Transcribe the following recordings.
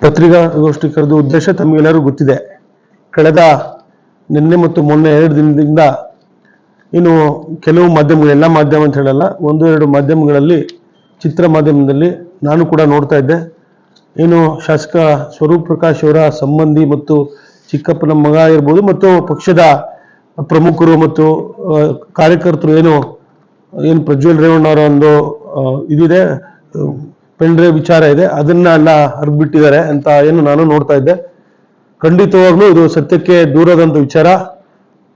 ಪತ್ರಿಕಾಗೋಷ್ಠಿ ಕರೆದ ಉದ್ದೇಶ ತಮಗೆಲ್ಲರೂ ಗೊತ್ತಿದೆ. ಕಳೆದ ನಿನ್ನೆ ಮತ್ತು ಮೊನ್ನೆ 2 ದಿನದಿಂದ ಇನ್ನು ಕೆಲವು ಮಾಧ್ಯಮಗಳು, ಎಲ್ಲ ಮಾಧ್ಯಮ ಅಂತ ಹೇಳಲ್ಲ, 1-2 ಮಾಧ್ಯಮಗಳಲ್ಲಿ, ಚಿತ್ರ ಮಾಧ್ಯಮದಲ್ಲಿ ನಾನು ಕೂಡ ನೋಡ್ತಾ ಇದ್ದೆ. ಏನು ಶಾಸಕ ಸ್ವರೂಪ್ ಪ್ರಕಾಶ್ ಅವರ ಸಂಬಂಧಿ ಮತ್ತು ಚಿಕ್ಕಪ್ಪನ ಮಗ ಇರ್ಬೋದು ಮತ್ತು ಪಕ್ಷದ ಪ್ರಮುಖರು ಮತ್ತು ಕಾರ್ಯಕರ್ತರು ಏನು ಪ್ರಜ್ವಲ್ ರೇವಣ್ಣ ಅವರ ಒಂದು ಇದಿದೆ, ಪೆನ್ ಡ್ರೈವ್ ವಿಚಾರ ಇದೆ, ಅದನ್ನ ಎಲ್ಲ ಹರಿಬಿಟ್ಟಿದ್ದಾರೆ ಅಂತ ಏನು ನಾನು ನೋಡ್ತಾ ಇದ್ದೆ. ಖಂಡಿತವಾಗ್ಲೂ ಇದು ಸತ್ಯಕ್ಕೆ ದೂರದಂತ ವಿಚಾರ.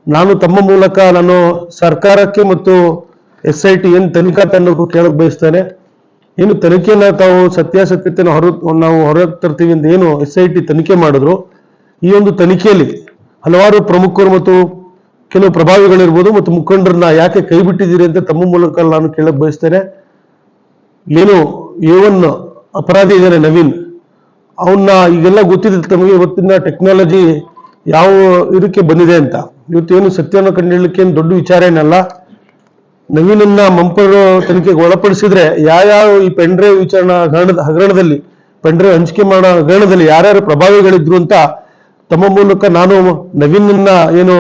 ನಾನು ತಮ್ಮ ಮೂಲಕ ನಾನು ಸರ್ಕಾರಕ್ಕೆ ಮತ್ತು SIT ಏನು ತನಿಖಾ ತಂಡಕ್ಕೂ ಕೇಳಕ್ ಬಯಸ್ತೇನೆ. ಏನು ತನಿಖೆನ ತಾವು ಸತ್ಯಾಸತ್ಯತೆಯನ್ನು ನಾವು ಹೊರಗೆ ತರ್ತೀವಿ ಅಂತ ಏನು SIT ತನಿಖೆ ಮಾಡಿದ್ರು, ಈ ಒಂದು ತನಿಖೆಯಲ್ಲಿ ಹಲವಾರು ಪ್ರಮುಖರು ಮತ್ತು ಕೆಲವು ಪ್ರಭಾವಿಗಳಿರ್ಬೋದು ಮತ್ತು ಮುಖಂಡರನ್ನ ಯಾಕೆ ಕೈ ಬಿಟ್ಟಿದ್ದೀರಿ ಅಂತ ತಮ್ಮ ಮೂಲಕ ನಾನು ಕೇಳಕ್ ಬಯಸ್ತೇನೆ. ಏನು A1 ಅಪರಾಧಿ ಇದ್ದಾನೆ ನವೀನ್, ಅವನ್ನ ಈಗೆಲ್ಲ ಗೊತ್ತಿದೆ ತಮಗೆ. ಇವತ್ತಿನ ಟೆಕ್ನಾಲಜಿ ಯಾವ ಇದಕ್ಕೆ ಬಂದಿದೆ ಅಂತ, ಇವತ್ತೇನು ಸತ್ಯವನ್ನು ಕಂಡುಹಿಡಲಿಕ್ಕೆ ಏನು ದೊಡ್ಡ ವಿಚಾರ ಏನಲ್ಲ. ನವೀನನ್ನ ಮಂಪರು ತನಿಖೆಗೆ ಒಳಪಡಿಸಿದ್ರೆ ಯಾವ ಈ ಪೆನ್ ಡ್ರೈವ್ ವಿಚಾರಣಾ ಹಗರಣದಲ್ಲಿ, ಪೆನ್ ಡ್ರೈವ್ ಹಂಚಿಕೆ ಮಾಡೋ ಹಗರಣದಲ್ಲಿ ಯಾರ್ಯಾರು ಪ್ರಭಾವಿಗಳಿದ್ರು ಅಂತ ತಮ್ಮ ಮೂಲಕ ನಾನು ನವೀನನ್ನ ಏನು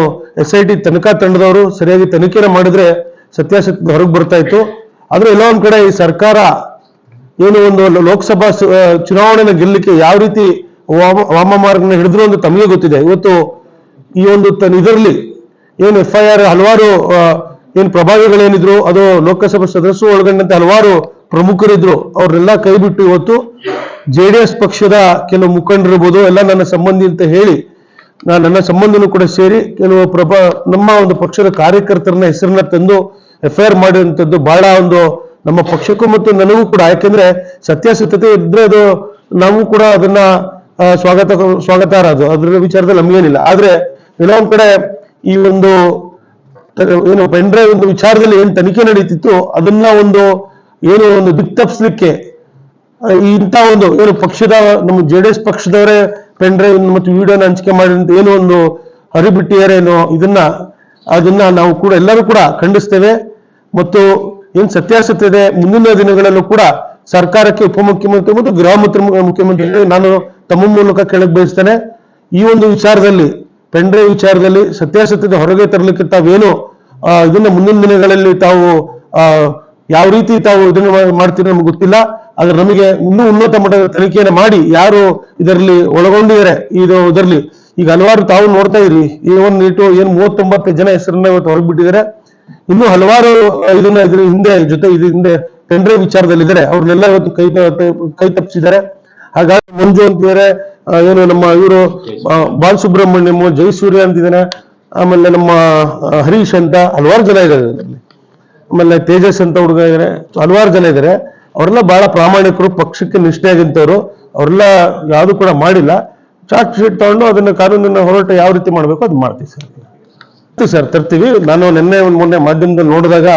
SIT ತನಿಖಾ ತಂಡದವರು ಸರಿಯಾಗಿ ತನಿಖೆನ ಮಾಡಿದ್ರೆ ಸತ್ಯಾಸತ್ಯ ಹೊರಗೆ ಬರ್ತಾ ಇತ್ತು. ಆದ್ರೆ ಎಲ್ಲ ಒಂದ್ ಕಡೆ ಈ ಸರ್ಕಾರ ಏನು ಒಂದು ಲೋಕಸಭಾ ಚುನಾವಣೆನ ಗೆಲ್ಲಲಿಕ್ಕೆ ಯಾವ ರೀತಿ ವಾಮಮಾರ್ಗನ ಹಿಡಿದ್ರು ಅಂತ ತಮಗೆ ಗೊತ್ತಿದೆ. ಇವತ್ತು ಈ ಒಂದು ಇದರಲ್ಲಿ ಏನು FIR ಹಲವಾರು ಏನು ಪ್ರಭಾವಿಗಳೇನಿದ್ರು, ಅದು ಲೋಕಸಭಾ ಸದಸ್ಯರು ಒಳಗೊಂಡಂತೆ ಹಲವಾರು ಪ್ರಮುಖರಿದ್ರು, ಅವ್ರನ್ನೆಲ್ಲ ಕೈ ಬಿಟ್ಟು ಇವತ್ತು JDS ಪಕ್ಷದ ಕೆಲವು ಮುಖಂಡರಿರ್ಬೋದು, ಎಲ್ಲ ನನ್ನ ಸಂಬಂಧಿ ಅಂತ ಹೇಳಿ ನನ್ನ ಸಂಬಂಧನೂ ಕೂಡ ಸೇರಿ ಕೆಲವು ನಮ್ಮ ಒಂದು ಪಕ್ಷದ ಕಾರ್ಯಕರ್ತರನ್ನ ಹೆಸರನ್ನ ತಂದು FIR ಮಾಡಿರುವಂತದ್ದು ಬಹಳ ಒಂದು ನಮ್ಮ ಪಕ್ಷಕ್ಕೂ ಮತ್ತು ನನಗೂ ಕೂಡ, ಯಾಕೆಂದ್ರೆ ಸತ್ಯಾಸತ್ಯತೆ ಇದ್ರೆ ಅದು ನಾವು ಕೂಡ ಅದನ್ನ ಸ್ವಾಗತಾರ್ಹ, ಅದ್ರ ವಿಚಾರದಲ್ಲಿ ನಮಗೇನಿಲ್ಲ. ಆದ್ರೆ ಎಲ್ಲ ಒಂದ್ ಕಡೆ ಈ ಒಂದು ಏನು ಪೆನ್ ಡ್ರೈವ್ ಒಂದು ವಿಚಾರದಲ್ಲಿ ಏನ್ ತನಿಖೆ ನಡೀತಿತ್ತು ಅದನ್ನ ಒಂದು ದಿಕ್ತಪ್ಪಿಸ್ಲಿಕ್ಕೆ ಇಂಥ ಒಂದು ಏನು ಪಕ್ಷದ ನಮ್ಮ JDS ಪಕ್ಷದವರೇ ಪೆನ್ ಡ್ರೈವ್ ಮತ್ತು ವಿಡಿಯೋನ ಹಂಚಿಕೆ ಮಾಡಿದಂತ ಏನು ಒಂದು ಹರಿಬಿಟ್ಟಿಯರೇನೋ ಅದನ್ನ ನಾವು ಕೂಡ ಎಲ್ಲರೂ ಕೂಡ ಖಂಡಿಸ್ತೇವೆ. ಮತ್ತು ಏನ್ ಸತ್ಯಾಸತ್ಯ ಇದೆ, ಮುಂದಿನ ದಿನಗಳಲ್ಲೂ ಕೂಡ ಸರ್ಕಾರಕ್ಕೆ ಉಪಮುಖ್ಯಮಂತ್ರಿ ಮತ್ತು ಗೃಹ ಮುಖ್ಯಮಂತ್ರಿ ನಾನು ತಮ್ಮ ಮೂಲಕ ಕೇಳಕ್ ಬಯಸ್ತೇನೆ. ಈ ಒಂದು ವಿಚಾರದಲ್ಲಿ, ಪೆನ್ ಡ್ರೈವ್ ವಿಚಾರದಲ್ಲಿ ಸತ್ಯಾಸತ್ಯತೆ ಹೊರಗೆ ತರಲಿಕ್ಕೆ ತಾವೇನು ಇದನ್ನ ಮುಂದಿನ ದಿನಗಳಲ್ಲಿ ತಾವು ಯಾವ ರೀತಿ ತಾವು ಇದನ್ನ ಮಾಡ್ತೀರಿ ನಮ್ಗೆ ಗೊತ್ತಿಲ್ಲ. ಆದ್ರೆ ನಮಗೆ ಇನ್ನೂ ಉನ್ನತ ಮಟ್ಟದ ತನಿಖೆಯನ್ನು ಮಾಡಿ ಯಾರು ಇದರಲ್ಲಿ ಒಳಗೊಂಡಿದ್ದಾರೆ, ಇದರಲ್ಲಿ ಈಗ ಹಲವಾರು ತಾವು ನೋಡ್ತಾ ಇದ್ರಿ, A1 A2 ಏನು 39 ಜನ ಹೆಸರನ್ನ ಇವತ್ತು ಹೊರಬಿಟ್ಟಿದ್ದಾರೆ. ಇನ್ನೂ ಹಲವಾರು ಇದನ್ನ ಹಿಂದೆ ಪೆನ್ ಡ್ರೈವ್ ವಿಚಾರದಲ್ಲಿ ಇದ್ದಾರೆ, ಅವ್ರನ್ನೆಲ್ಲ ಇವತ್ತು ಕೈ ತಪ್ಪಿಸಿದ್ದಾರೆ. ಹಾಗಾಗಿ ಮಂಜು ಅಂತ ಬೇರೆ, ಏನು ನಮ್ಮ ಇವರು ಬಾಲಸುಬ್ರಹ್ಮಣ್ಯಂ, ಜಯಸೂರ್ಯ ಅಂತಿದ್ದಾನೆ, ಆಮೇಲೆ ನಮ್ಮ ಹರೀಶ್ ಅಂತ ಹಲವಾರು ಜನ ಇದ್ದಾರೆ ಇದರಲ್ಲಿ, ಆಮೇಲೆ ತೇಜಸ್ ಅಂತ ಹುಡುಗ ಇದ್ದಾರೆ, ಹಲವಾರು ಜನ ಇದ್ದಾರೆ. ಅವರೆಲ್ಲ ಬಹಳ ಪ್ರಾಮಾಣಿಕರು, ಪಕ್ಷಕ್ಕೆ ನಿಷ್ಠೆಯಾಗಿದ್ದವರು, ಅವರೆಲ್ಲ ಯಾವುದು ಕೂಡ ಮಾಡಿಲ್ಲ. ಚಾರ್ಜ್ ಶೀಟ್ ತಗೊಂಡು ಅದನ್ನ ಕಾನೂನಿನ ಹೋರಾಟ ಯಾವ ರೀತಿ ಮಾಡಬೇಕು ಅದು ಮಾಡ್ತೀವಿ ಸರ್, ತರ್ತೀವಿ. ನಾನು ಮೊನ್ನೆ ಮಾಧ್ಯಮದಲ್ಲಿ ನೋಡಿದಾಗ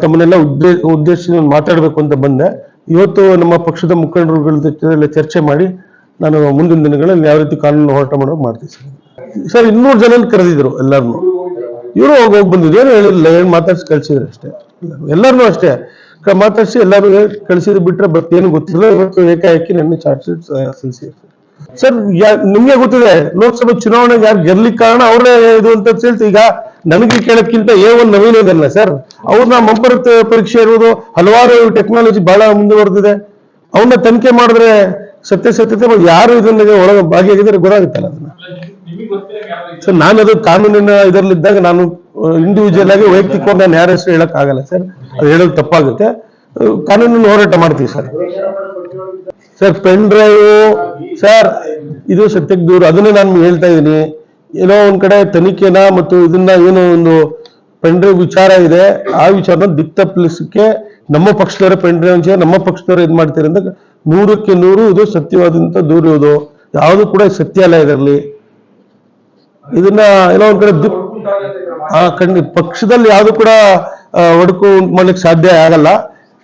ತಮ್ಮನ್ನೆಲ್ಲ ಉದ್ದೇಶಿಸಿ ಮಾತಾಡಬೇಕು ಅಂತ ಬಂದೆ. ಇವತ್ತು ನಮ್ಮ ಪಕ್ಷದ ಮುಖಂಡರುಗಳ ಜೊತೆ ಚರ್ಚೆ ಮಾಡಿ ನಾನು ಮುಂದಿನ ದಿನಗಳಲ್ಲಿ ಯಾವ ರೀತಿ ಕಾನೂನು ಹೋರಾಟ ಮಾಡೋದು ಮಾಡ್ತೀವಿ ಸರ್. 200 ಜನ ಕರೆದಿದ್ರು ಎಲ್ಲಾರನ್ನು, ಇವರು ಹೋಗಿ ಬಂದಿದ್ರು, ಏನು ಹೇಳಿಲ್ಲ, ಏನು ಮಾತಾಡ್ಸಿ ಕಳ್ಸಿದ್ರು ಅಷ್ಟೇ. ಎಲ್ಲರನ್ನೂ ಅಷ್ಟೇ ಮಾತಾಡ್ಸಿ ಎಲ್ಲರೂ ಕಳಿಸಿದ್ರು ಬಿಟ್ರೆ ಏನು ಗೊತ್ತಿಲ್ಲ. ಇವತ್ತು ಏಕಾಏಕಿ ನನ್ನ ಚಾರ್ಜ್ ಶೀಟ್ ಸಲ್ಲಿಸಿ ಸರ್. ನಿಮ್ಗೆ ಗೊತ್ತಿದೆ ಲೋಕಸಭಾ ಚುನಾವಣೆಗೆ ಯಾರು ಗೆರ್ಲಿಕ್ಕೆ ಕಾರಣ ಅವರೇ ಇದು ಅಂತ ಹೇಳ್ತೀವಿ. ಈಗ ನನಗೆ ಕೇಳಕ್ಕಿಂತ A1 ನವೀನ್ ಇದಲ್ಲ ಸರ್, ಅವ್ರನ್ನ ಮಂಪರ್ ಪರೀಕ್ಷೆ ಇರುವುದು, ಹಲವಾರು ಟೆಕ್ನಾಲಜಿ ಬಹಳ ಮುಂದುವರೆದಿದೆ, ಅವನ್ನ ತನಿಖೆ ಮಾಡಿದ್ರೆ ಸತ್ಯಾಸತ್ಯತೆ ಯಾರು ಇದನ್ನ ಒಳಗೆ ಭಾಗಿಯಾಗಿದ್ದಾರೆ ಗೊತ್ತಾಗುತ್ತಲ್ಲ ಅದನ್ನ ಸರ್. ನಾನು ಅದು ಕಾನೂನಿನ ಇದರಲ್ಲಿದ್ದಾಗ ನಾನು ಇಂಡಿವಿಜುವಲ್ ಆಗಿ ವೈಯಕ್ತಿಕವಾಗಿ ನಾನು ಯಾರ ಹೆಸರು ಹೇಳಕ್ ಆಗಲ್ಲ ಸರ್, ಅದು ಹೇಳೋದು ತಪ್ಪಾಗುತ್ತೆ. ಕಾನೂನಿನ ಹೋರಾಟ ಮಾಡ್ತೀವಿ ಸರ್. ಪೆನ್ ಡ್ರೈವ್ ಸರ್ ಇದು ಸತ್ಯಕ್ಕೆ ದೂರ, ಅದನ್ನೇ ನಾನು ಹೇಳ್ತಾ ಇದ್ದೀನಿ. ಏನೋ ಒಂದ್ ಕಡೆ ತನಿಖೆನ ಮತ್ತು ಇದನ್ನ ಏನೋ ಒಂದು ಪೆನ್ ಡ್ರೈವ್ ವಿಚಾರ ಇದೆ, ಆ ವಿಚಾರನ ದಿಕ್ತಪ್ಪಿಸಲಿಕ್ಕೆ ನಮ್ಮ ಪಕ್ಷದವರೇ ಪೆನ್ ಡ್ರೈವ್ ವಿಚಾರ ನಮ್ಮ ಪಕ್ಷದವರೇ ಇದು ಮಾಡ್ತಾರೆ ಅಂತ 100ಕ್ಕೆ 100 ಇದು ಸತ್ಯವಾದಂತ ದೂರುವುದು, ಯಾವುದು ಕೂಡ ಸತ್ಯ ಅಲ್ಲ ಇದರಲ್ಲಿ. ಇದನ್ನ ಏನೋ ಒಂದ್ ಕಡೆ ಖಂಡಿತ ಪಕ್ಷದಲ್ಲಿ ಯಾವುದು ಕೂಡ ಒಡಕು ಮಾಡ್ಲಿಕ್ಕೆ ಸಾಧ್ಯ ಆಗಲ್ಲ.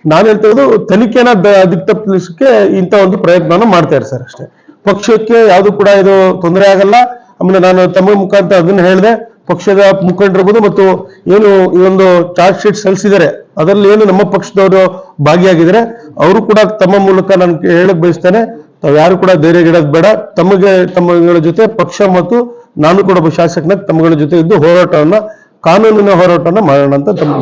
ನಾನು ಹೇಳ್ತಾ ಇರೋದು ತನಿಖೆನ ದಿಕ್ತಪ್ಪಿಸಲಿಕ್ಕೆ ಇಂಥ ಒಂದು ಪ್ರಯತ್ನ ಮಾಡ್ತಾರೆ ಸರ್ ಅಷ್ಟೇ. ಪಕ್ಷಕ್ಕೆ ಯಾವುದು ಕೂಡ ಇದು ತೊಂದರೆ ಆಗಲ್ಲ. ಆಮೇಲೆ ನಾನು ತಮ್ಮ ಮುಖಾಂತರ ಅದನ್ನ ಹೇಳಿದೆ, ಪಕ್ಷದ ಮುಖಂಡರಿರ್ಬೋದು ಮತ್ತು ಏನು ಈ ಒಂದು ಚಾರ್ಜ್ ಶೀಟ್ ಸಲ್ಲಿಸಿದ್ದಾರೆ ಅದರಲ್ಲಿ ಏನು ನಮ್ಮ ಪಕ್ಷದವರು ಭಾಗಿಯಾಗಿದ್ದಾರೆ ಅವರು ಕೂಡ ತಮ್ಮ ಮೂಲಕ ನಾನು ಹೇಳಕ್ ಬಯಸ್ತೇನೆ, ತಾವು ಯಾರು ಕೂಡ ಧೈರ್ಯಗಿಡೋದು ಬೇಡ. ತಮ್ಮಗಳ ಜೊತೆ ಪಕ್ಷ ಮತ್ತು ನಾನು ಕೂಡ ಒಬ್ಬ ಶಾಸಕನ ತಮ್ಮಗಳ ಜೊತೆ ಇದ್ದು ಕಾನೂನಿನ ಹೋರಾಟವನ್ನ ಮಾಡೋಣ ಅಂತ ತಮ್ಮ